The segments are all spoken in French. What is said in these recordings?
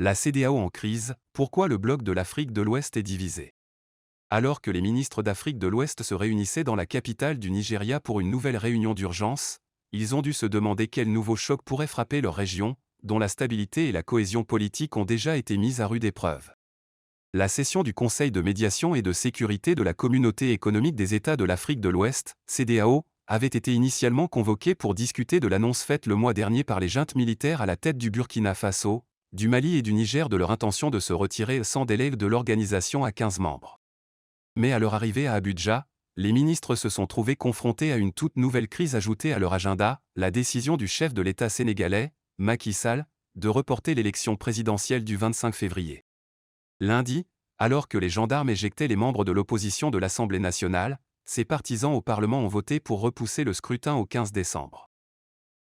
La CEDEAO en crise, pourquoi le bloc de l'Afrique de l'Ouest est divisé? Alors que les ministres d'Afrique de l'Ouest se réunissaient dans la capitale du Nigeria pour une nouvelle réunion d'urgence, ils ont dû se demander quel nouveau choc pourrait frapper leur région, dont la stabilité et la cohésion politique ont déjà été mises à rude épreuve. La session du Conseil de médiation et de sécurité de la Communauté économique des États de l'Afrique de l'Ouest, CEDEAO, avait été initialement convoquée pour discuter de l'annonce faite le mois dernier par les juntes militaires à la tête du Burkina Faso, du Mali et du Niger de leur intention de se retirer sans délai de l'organisation à 15 membres. Mais à leur arrivée à Abuja, les ministres se sont trouvés confrontés à une toute nouvelle crise ajoutée à leur agenda, la décision du chef de l'État sénégalais, Macky Sall, de reporter l'élection présidentielle du 25 février. Lundi, alors que les gendarmes éjectaient les membres de l'opposition de l'Assemblée nationale, ses partisans au Parlement ont voté pour repousser le scrutin au 15 décembre.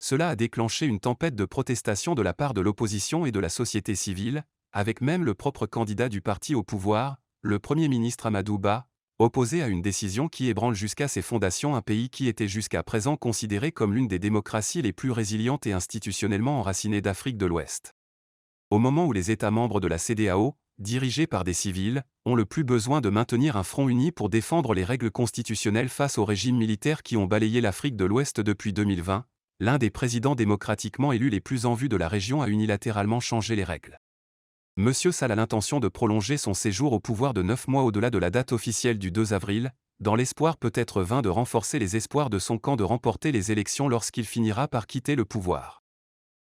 Cela a déclenché une tempête de protestations de la part de l'opposition et de la société civile, avec même le propre candidat du parti au pouvoir, le Premier ministre Amadou Ba, opposé à une décision qui ébranle jusqu'à ses fondations un pays qui était jusqu'à présent considéré comme l'une des démocraties les plus résilientes et institutionnellement enracinées d'Afrique de l'Ouest. Au moment où les États membres de la CEDEAO, dirigés par des civils, ont le plus besoin de maintenir un front uni pour défendre les règles constitutionnelles face aux régimes militaires qui ont balayé l'Afrique de l'Ouest depuis 2020, l'un des présidents démocratiquement élus les plus en vue de la région a unilatéralement changé les règles. Monsieur Sall a l'intention de prolonger son séjour au pouvoir de 9 mois au-delà de la date officielle du 2 avril, dans l'espoir peut-être vain de renforcer les espoirs de son camp de remporter les élections lorsqu'il finira par quitter le pouvoir.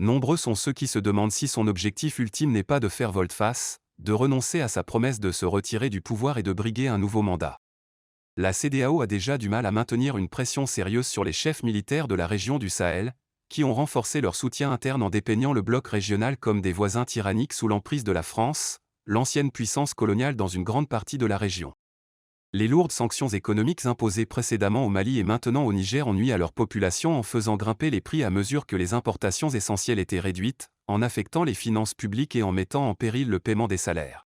Nombreux sont ceux qui se demandent si son objectif ultime n'est pas de faire volte-face, de renoncer à sa promesse de se retirer du pouvoir et de briguer un nouveau mandat. La CEDEAO a déjà du mal à maintenir une pression sérieuse sur les chefs militaires de la région du Sahel, qui ont renforcé leur soutien interne en dépeignant le bloc régional comme des voisins tyranniques sous l'emprise de la France, l'ancienne puissance coloniale dans une grande partie de la région. Les lourdes sanctions économiques imposées précédemment au Mali et maintenant au Niger ont nui à leur population en faisant grimper les prix à mesure que les importations essentielles étaient réduites, en affectant les finances publiques et en mettant en péril le paiement des salaires.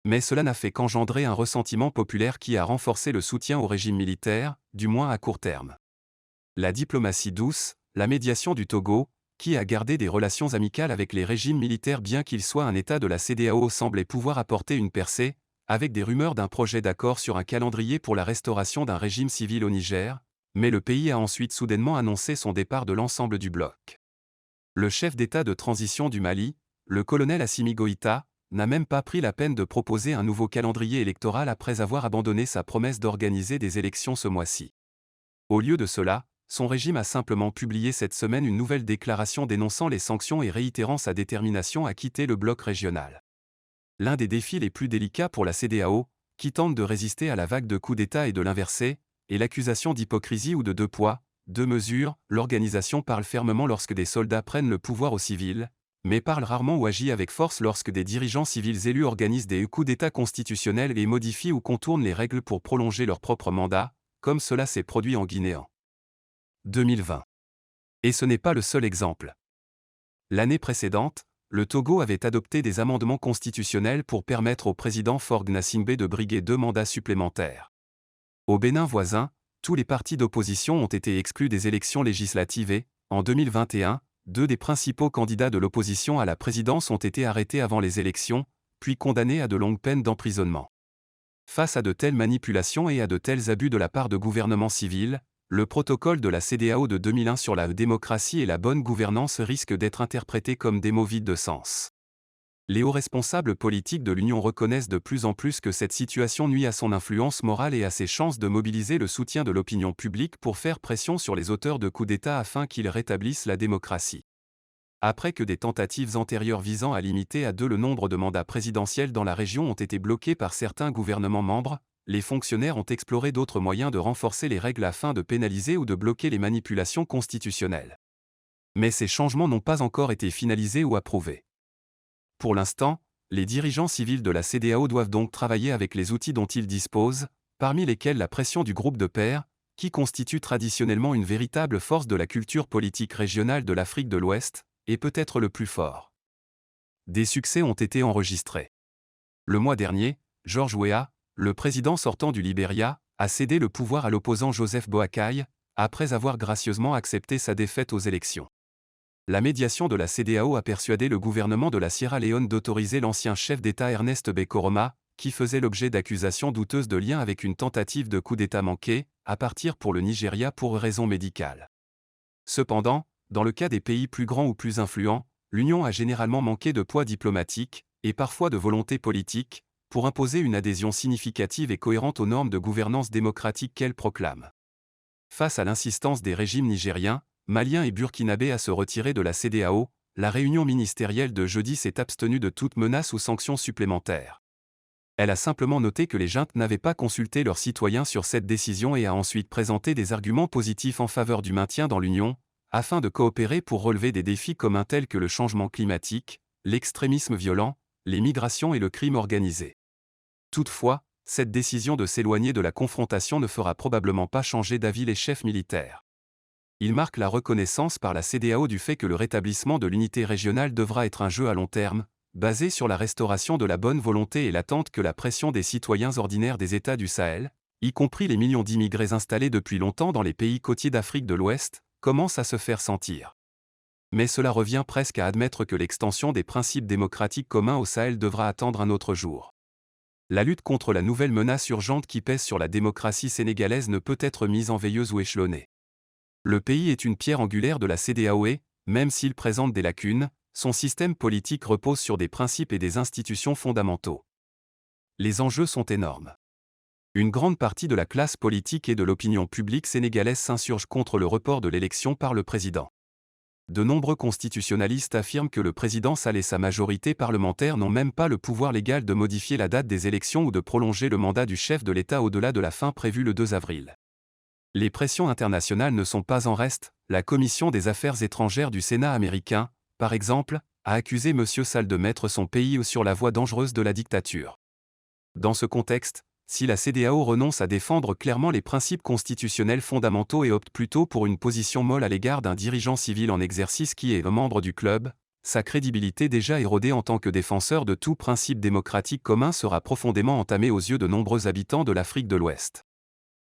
Mais cela n'a fait qu'engendrer un ressentiment populaire qui a renforcé le soutien au régime militaire, du moins à court terme. La diplomatie douce, la médiation du Togo, qui a gardé des relations amicales avec les régimes militaires bien qu'il soit un État de la CEDEAO, semblait pouvoir apporter une percée, avec des rumeurs d'un projet d'accord sur un calendrier pour la restauration d'un régime civil au Niger, mais le pays a ensuite soudainement annoncé son départ de l'ensemble du bloc. Le chef d'État de transition du Mali, le colonel Assimi Goïta, n'a même pas pris la peine de proposer un nouveau calendrier électoral après avoir abandonné sa promesse d'organiser des élections ce mois-ci. Au lieu de cela, son régime a simplement publié cette semaine une nouvelle déclaration dénonçant les sanctions et réitérant sa détermination à quitter le bloc régional. L'un des défis les plus délicats pour la CEDEAO, qui tente de résister à la vague de coups d'État et de l'inverser, est l'accusation d'hypocrisie ou de deux poids, deux mesures. L'organisation parle fermement lorsque des soldats prennent le pouvoir aux civils, mais parle rarement ou agit avec force lorsque des dirigeants civils élus organisent des coups d'État constitutionnels et modifient ou contournent les règles pour prolonger leur propre mandat, comme cela s'est produit en Guinée en 2020. Et ce n'est pas le seul exemple. L'année précédente, le Togo avait adopté des amendements constitutionnels pour permettre au président Faure Gnassingbé de briguer 2 mandats supplémentaires. Au Bénin voisin, tous les partis d'opposition ont été exclus des élections législatives et, en 2021, 2 des principaux candidats de l'opposition à la présidence ont été arrêtés avant les élections, puis condamnés à de longues peines d'emprisonnement. Face à de telles manipulations et à de tels abus de la part de gouvernements civils, le protocole de la CEDEAO de 2001 sur la démocratie et la bonne gouvernance risque d'être interprété comme des mots vides de sens. Les hauts responsables politiques de l'Union reconnaissent de plus en plus que cette situation nuit à son influence morale et à ses chances de mobiliser le soutien de l'opinion publique pour faire pression sur les auteurs de coups d'État afin qu'ils rétablissent la démocratie. Après que des tentatives antérieures visant à limiter à 2 le nombre de mandats présidentiels dans la région ont été bloquées par certains gouvernements membres, les fonctionnaires ont exploré d'autres moyens de renforcer les règles afin de pénaliser ou de bloquer les manipulations constitutionnelles. Mais ces changements n'ont pas encore été finalisés ou approuvés. Pour l'instant, les dirigeants civils de la CEDEAO doivent donc travailler avec les outils dont ils disposent, parmi lesquels la pression du groupe de pairs, qui constitue traditionnellement une véritable force de la culture politique régionale de l'Afrique de l'Ouest, est peut-être le plus fort. Des succès ont été enregistrés. Le mois dernier, George Weah, le président sortant du Libéria, a cédé le pouvoir à l'opposant Joseph Boakai, après avoir gracieusement accepté sa défaite aux élections. La médiation de la CEDEAO a persuadé le gouvernement de la Sierra Leone d'autoriser l'ancien chef d'État Ernest Bai Koroma, qui faisait l'objet d'accusations douteuses de lien avec une tentative de coup d'État manqué, à partir pour le Nigeria pour raisons médicales. Cependant, dans le cas des pays plus grands ou plus influents, l'Union a généralement manqué de poids diplomatique, et parfois de volonté politique, pour imposer une adhésion significative et cohérente aux normes de gouvernance démocratique qu'elle proclame. Face à l'insistance des régimes nigériens, maliens et burkinabés à se retirer de la CEDEAO, la réunion ministérielle de jeudi s'est abstenue de toute menace ou sanction supplémentaire. Elle a simplement noté que les juntes n'avaient pas consulté leurs citoyens sur cette décision et a ensuite présenté des arguments positifs en faveur du maintien dans l'Union, afin de coopérer pour relever des défis communs tels que le changement climatique, l'extrémisme violent, les migrations et le crime organisé. Toutefois, cette décision de s'éloigner de la confrontation ne fera probablement pas changer d'avis les chefs militaires. Il marque la reconnaissance par la CEDEAO du fait que le rétablissement de l'unité régionale devra être un jeu à long terme, basé sur la restauration de la bonne volonté et l'attente que la pression des citoyens ordinaires des États du Sahel, y compris les millions d'immigrés installés depuis longtemps dans les pays côtiers d'Afrique de l'Ouest, commence à se faire sentir. Mais cela revient presque à admettre que l'extension des principes démocratiques communs au Sahel devra attendre un autre jour. La lutte contre la nouvelle menace urgente qui pèse sur la démocratie sénégalaise ne peut être mise en veilleuse ou échelonnée. Le pays est une pierre angulaire de la CEDEAO et, même s'il présente des lacunes, son système politique repose sur des principes et des institutions fondamentaux. Les enjeux sont énormes. Une grande partie de la classe politique et de l'opinion publique sénégalaise s'insurge contre le report de l'élection par le président. De nombreux constitutionnalistes affirment que le président Sall et sa majorité parlementaire n'ont même pas le pouvoir légal de modifier la date des élections ou de prolonger le mandat du chef de l'État au-delà de la fin prévue le 2 avril. Les pressions internationales ne sont pas en reste. La Commission des Affaires étrangères du Sénat américain, par exemple, a accusé M. Sall de mettre son pays sur la voie dangereuse de la dictature. Dans ce contexte, si la CEDEAO renonce à défendre clairement les principes constitutionnels fondamentaux et opte plutôt pour une position molle à l'égard d'un dirigeant civil en exercice qui est un membre du club, sa crédibilité déjà érodée en tant que défenseur de tout principe démocratique commun sera profondément entamée aux yeux de nombreux habitants de l'Afrique de l'Ouest.